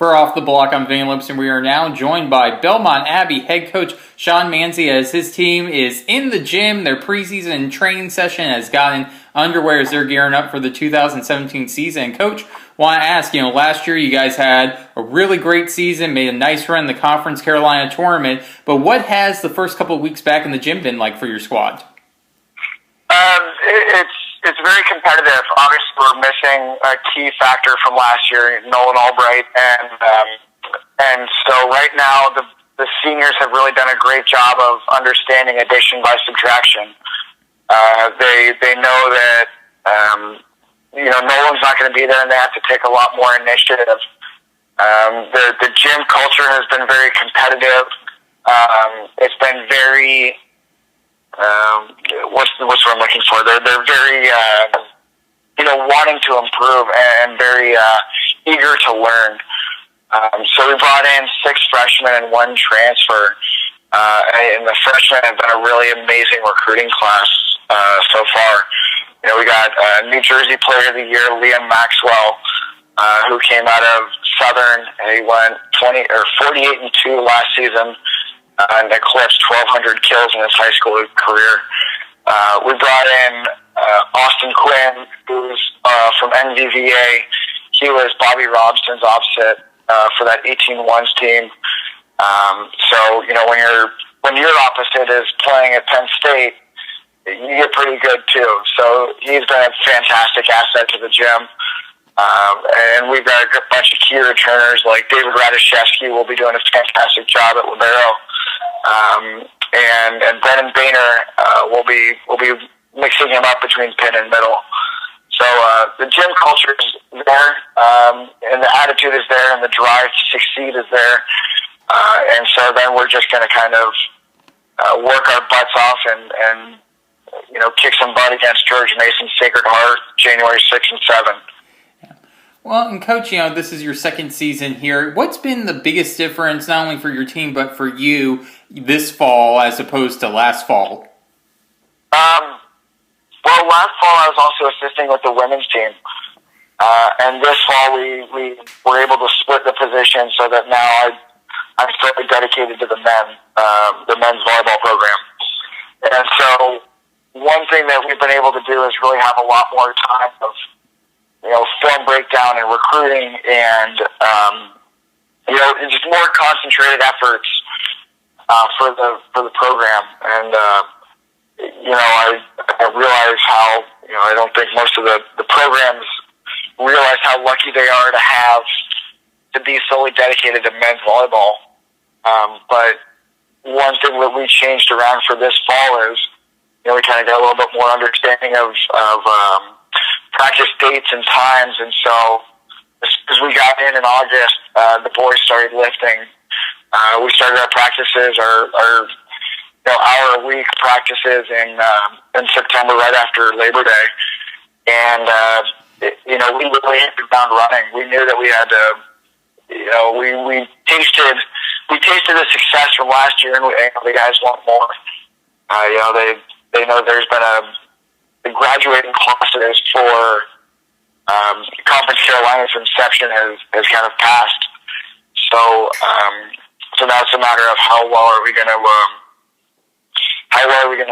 For Off the Block, I'm Van Lipson. We are now joined by Belmont Abbey head coach Sean Manzi as his team is in the gym. Their preseason training session has gotten underway as they're gearing up for the 2017 season. Coach, want to ask, last year you guys had a really great season, made a nice run in the Conference Carolina tournament, but what has the first couple of weeks back in the gym been like for your squad? It's very competitive. Obviously, we're missing a key factor from last year, Nolan Albright, and so right now the seniors have really done a great job of understanding addition by subtraction. They know that Nolan's not going to be there, and they have to take a lot more initiative. The gym culture has been very competitive. It's been very what's what I'm looking for? They're very wanting to improve and very eager to learn. So we brought in 6 freshmen and 1 transfer, and the freshmen have been a really amazing recruiting class so far. We got New Jersey Player of the Year, Liam Maxwell, who came out of Southern, and he went 48-2 last season. And eclipsed 1,200 kills in his high school career. We brought in Austin Quinn, who's from NVVA. He was Bobby Robson's opposite for that 18-1s team. So when your opposite is playing at Penn State, you get pretty good too. So he's been a fantastic asset to the gym. And we've got a bunch of key returners like David Radoszewski will be doing a fantastic job at libero. And Brennan Boehner will be mixing him up between pin and middle. So the gym culture is there, and the attitude is there, and the drive to succeed is there. And so then we're just going to kind of work our butts off and kick some butt against George Mason's Sacred Heart, January 6 and 7. Well, and Coach, this is your second season here. What's been the biggest difference, not only for your team, but for you this fall as opposed to last fall? Well, last fall I was also assisting with the women's team. And this fall we were able to split the position so that now I'm fully dedicated to the men's volleyball program. And so one thing that we've been able to do is really have a lot more time of film breakdown and recruiting and, just more concentrated efforts, for the program. And, I realize how, I don't think most of the programs realize how lucky they are to be solely dedicated to men's volleyball. But one thing that we changed around for this fall is, we kind of got a little bit more understanding of practice dates and times, and so as we got in August, the boys started lifting. We started our practices, our hour-a-week practices in September, right after Labor Day, and we really hit the ground running. We knew that we had to, we tasted the success from last year, and the guys want more. They know there's been the graduating classes for Conference Carolina's inception has kind of passed. So now it's a matter of how well are we going to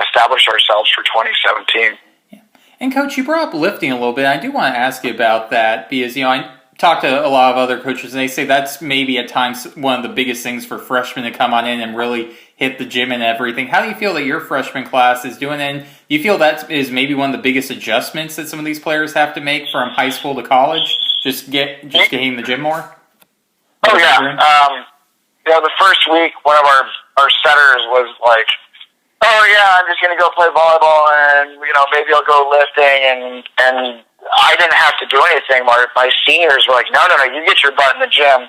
establish ourselves for 2017. Yeah. And Coach, you brought up lifting a little bit. I do want to ask you about that because I talked to a lot of other coaches and they say that's maybe at times one of the biggest things for freshmen to come on in and really hit the gym and everything. How do you feel that your freshman class is doing? And do you feel that is maybe one of the biggest adjustments that some of these players have to make from high school to college? Just getting in the gym more? Oh, yeah. The first week, one of our setters was like, oh, yeah, I'm just going to go play volleyball and, maybe I'll go lifting. And I didn't have to do anything. My seniors were like, no, you get your butt in the gym.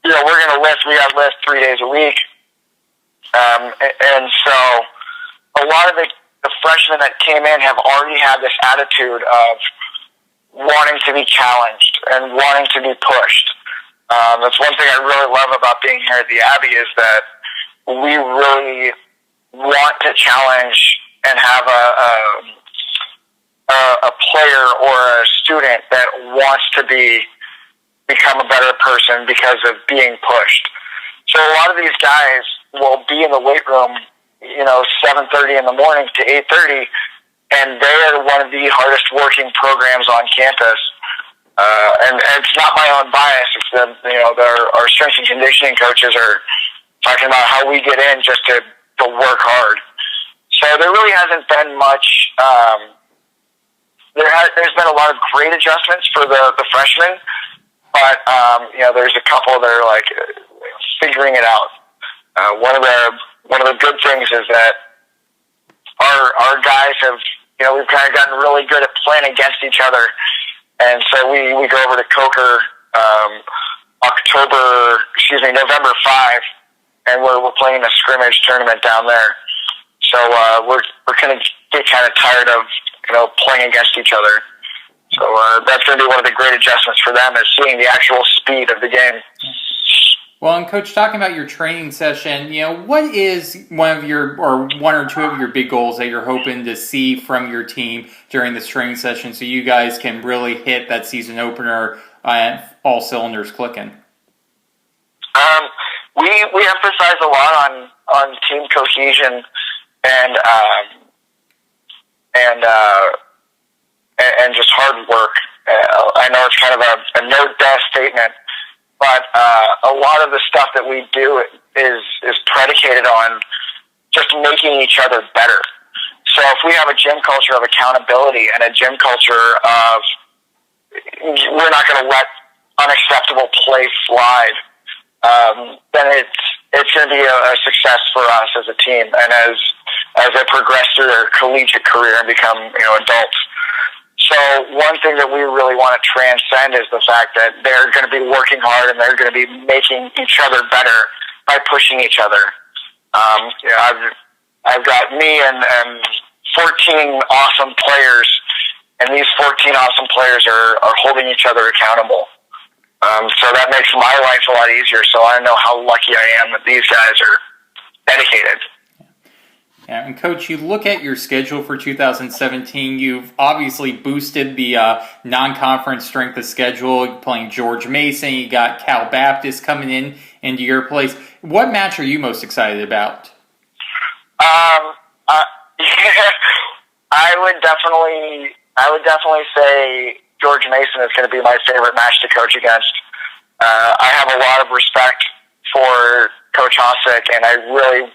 We're going to lift. We got to lift 3 days a week. And so a lot of the freshmen that came in have already had this attitude of wanting to be challenged and wanting to be pushed. That's one thing I really love about being here at the Abbey is that we really want to challenge and have a player or a student that wants to be become a better person because of being pushed. So a lot of these guys will be in the weight room, 7:30 in the morning to 8:30, and they are one of the hardest working programs on campus. And it's not my own bias. It's our strength and conditioning coaches are talking about how we get in just to work hard. So there really hasn't been much. There's been a lot of great adjustments for the freshmen, but there's a couple that are like figuring it out. One of the good things is that our guys have we've kind of gotten really good at playing against each other, and so we go over to Coker November 5, and we're playing a scrimmage tournament down there. So we're going to get kind of tired of playing against each other. So that's going to be one of the great adjustments for them, is seeing the actual speed of the game. Well, and Coach, talking about your training session, what is one or two of your big goals that you're hoping to see from your team during this training session, so you guys can really hit that season opener all cylinders clicking? We emphasize a lot on team cohesion and just hard work. I know it's kind of a no-duh statement, but a lot of the stuff that we do is predicated on just making each other better. So if we have a gym culture of accountability and a gym culture of we're not going to let unacceptable play slide, then it's going to be a success for us as a team and as they progress through their collegiate career and become adults. So one thing that we really want to transcend is the fact that they're going to be working hard and they're going to be making each other better by pushing each other. I've got me and 14 awesome players, and these 14 awesome players are holding each other accountable. So that makes my life a lot easier. So I know how lucky I am that these guys are dedicated. Yeah, and Coach, you look at your schedule for 2017, you've obviously boosted the non-conference strength of schedule. You're playing George Mason, you got Cal Baptist coming into your place. What match are you most excited about? I would definitely say George Mason is going to be my favorite match to coach against. I have a lot of respect for Coach Hossack, and I really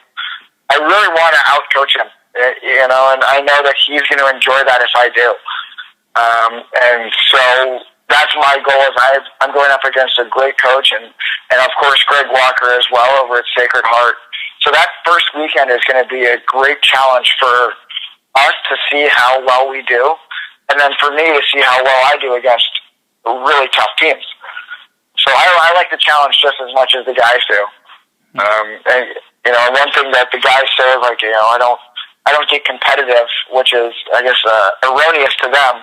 want to outcoach him, and I know that he's going to enjoy that if I do. And so that's my goal. Is I'm going up against a great coach, and of course Greg Walker as well over at Sacred Heart. So that first weekend is going to be a great challenge for us to see how well we do, and then for me to see how well I do against really tough teams. So I like the challenge just as much as the guys do. And one thing that the guys say is I don't get competitive, which is I guess erroneous to them,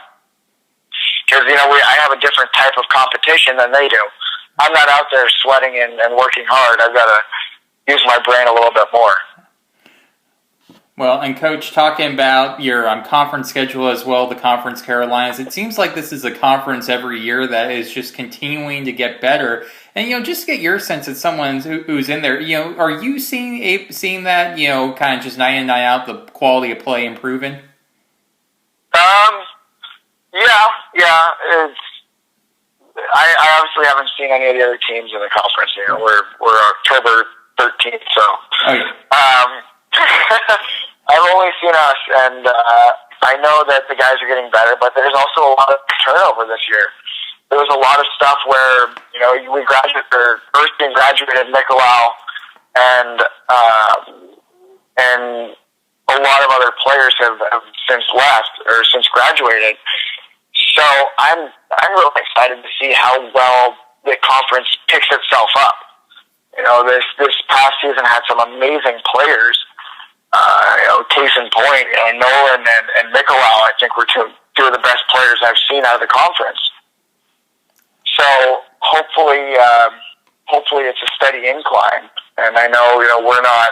because I have a different type of competition than they do. I'm not out there sweating and working hard. I've got to use my brain a little bit more. Well, and Coach, talking about your conference schedule as well, the Conference Carolinas, it seems like this is a conference every year that is just continuing to get better. And, just to get your sense as someone who's in there, are you seeing that, kind of just night in, night out, the quality of play improving? Yeah. I obviously haven't seen any of the other teams in the conference. We're October 13th, so. Oh, yeah. I've only seen us, and I know that the guys are getting better, but there's also a lot of turnover this year. There was a lot of stuff where, we Erskine graduated Nicolau, and a lot of other players have since left or since graduated. So I'm really excited to see how well the conference picks itself up. This past season had some amazing players. Case in point, Nolan and Nicolau, I think were two of the best players I've seen out of the conference. So hopefully it's a steady incline. And I know, we're not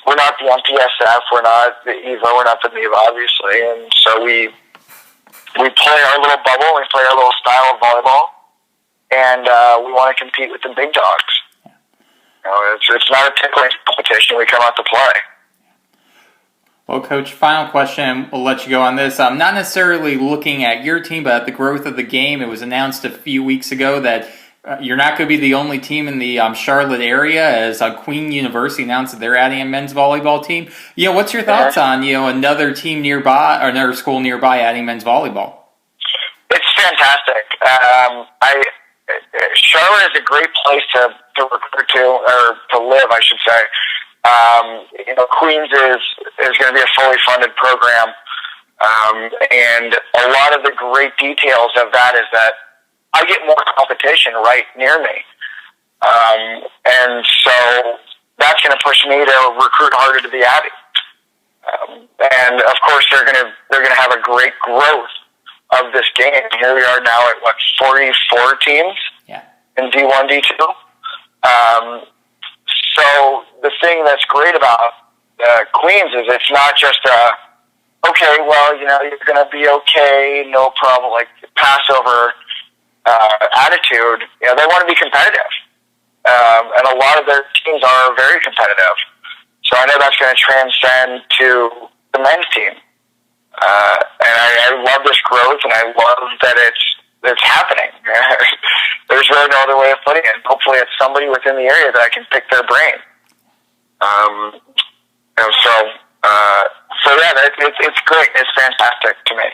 the MPSF, we're not the EVA, we're not the NEVA, obviously. And so we play our little bubble, we play our little style of volleyball. and we want to compete with the big dogs. You know, it's not a tickling competition. We come out to play. Well, Coach, final question. We'll let you go on this. I'm not necessarily looking at your team, but at the growth of the game. It was announced a few weeks ago that you're not going to be the only team in the Charlotte area, as Queen University announced that they're adding a men's volleyball team. You know, what's your thoughts on another team nearby or another school nearby adding men's volleyball? It's fantastic. Charlotte is a great place to recruit to, or to live, I should say. Queens is going to be a fully funded program, and a lot of the great details of that is that I get more competition right near me, and so that's going to push me to recruit harder to the Abbey. And of course, they're going to have a great growth of this game. Here we are now at 44 teams in D1, D2. So the thing that's great about Queens is it's not just okay, well, you're going to be okay, no problem, like Passover attitude. They want to be competitive, and a lot of their teams are very competitive. So I know that's going to transcend to the men's team, and I love this growth, and I love that it's happening. There's really no other way of putting it. Hopefully it's somebody within the area that I can pick their brain. So yeah, it's great. It's fantastic to me.